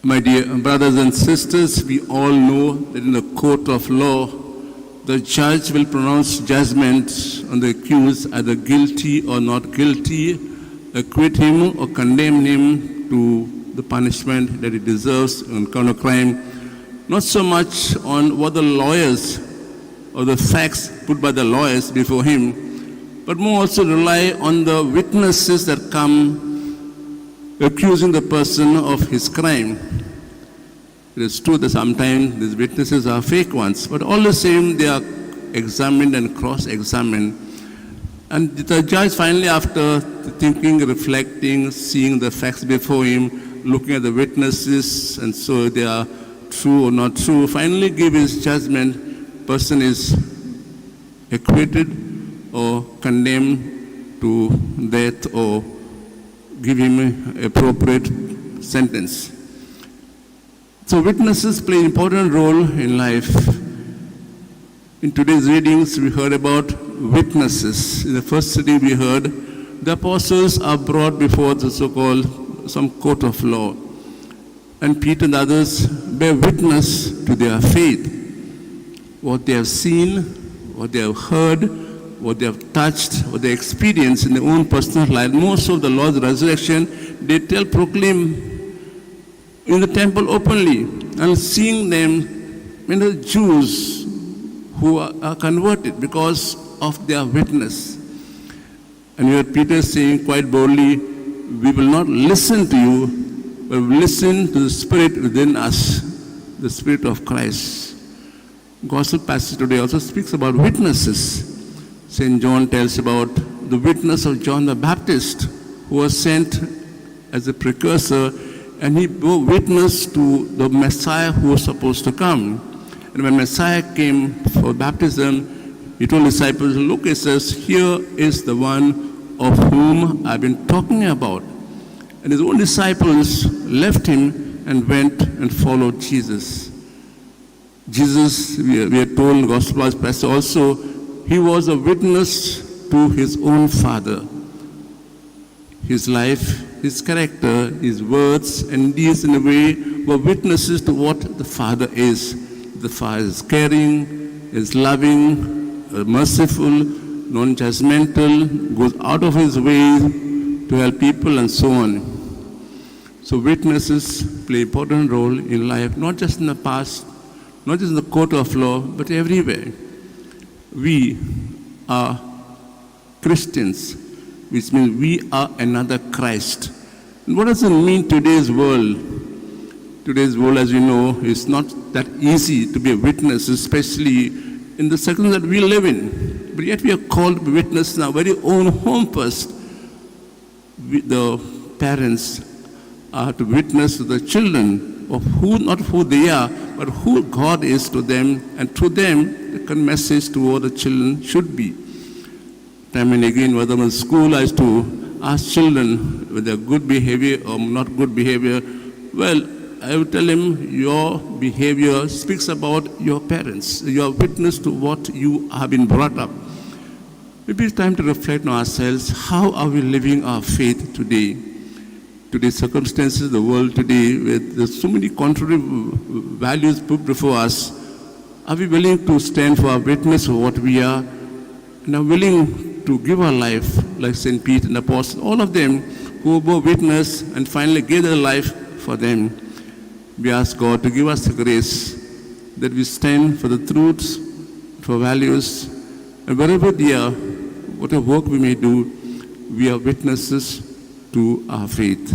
My dear brothers and sisters, we all know that in the court of law, the judge will pronounce judgment on the accused either guilty or not guilty, acquit him or condemn him to the punishment that he deserves on account of crime. Not so much on what the lawyers or the facts put by the lawyers before him, but more also rely on the witnesses that come accusing the person of his crime. It is true that sometimes these witnesses are fake ones, but all the same they are examined and cross-examined. And the judge finally, after thinking, reflecting, seeing the facts before him, looking at the witnesses, and so they are true or not true, finally give his judgment. Person is acquitted or condemned to death or give him appropriate sentence. So witnesses play an important role in life. In today's readings, we heard about witnesses. In the first reading, we heard the apostles are brought before the so-called some court of law. And Peter and others bear witness to their faith. What they have seen, what they have heard, what they have touched, what they experienced in their own personal life. Most of the Lord's resurrection, they proclaim in the temple openly, and seeing them, many Jews who are converted because of their witness. And you heard Peter saying quite boldly, we will not listen to you, but we will listen to the Spirit within us, the Spirit of Christ. Gospel passage today also speaks about witnesses. St. John tells about the witness of John the Baptist, who was sent as a precursor, and he bore witness to the Messiah who was supposed to come. And when Messiah came for baptism, he told disciples, look, he says, here is the one of whom I've been talking about. And his own disciples left him and went and followed Jesus. Jesus, we are told in the Gospel passage also, he was a witness to his own Father. His life, his character, his words and deeds in a way were witnesses to what the Father is. The Father is caring, is loving, merciful, non-judgmental, goes out of his way to help people and so on. So witnesses play an important role in life, not just in the past, not just in the court of law, but everywhere. We are Christians, which means we are another Christ. And what does it mean today's world? Today's world, as you know, is not that easy to be a witness, especially in the circumstances that we live in. But yet we are called to be witnesses in our very own home first. The parents are to witness to the children of who, not who they are, but who God is to them, and through them, the message to all the children should be. Time and again, whether I'm in school, I used to ask children whether good behavior or not good behavior. Well, I would tell them, your behavior speaks about your parents. You are witness to what you have been brought up. Maybe it's time to reflect on ourselves. How are we living our faith today? Today's circumstances, the world today, where there's so many contrary values put before us, are we willing to stand for our witness of what we are, and are willing to give our life, like St. Peter and the Apostles, all of them who bore witness and finally gave their life for them? We ask God to give us the grace that we stand for the truths, for values, and wherever they are, whatever work we may do, we are witnesses to our faith.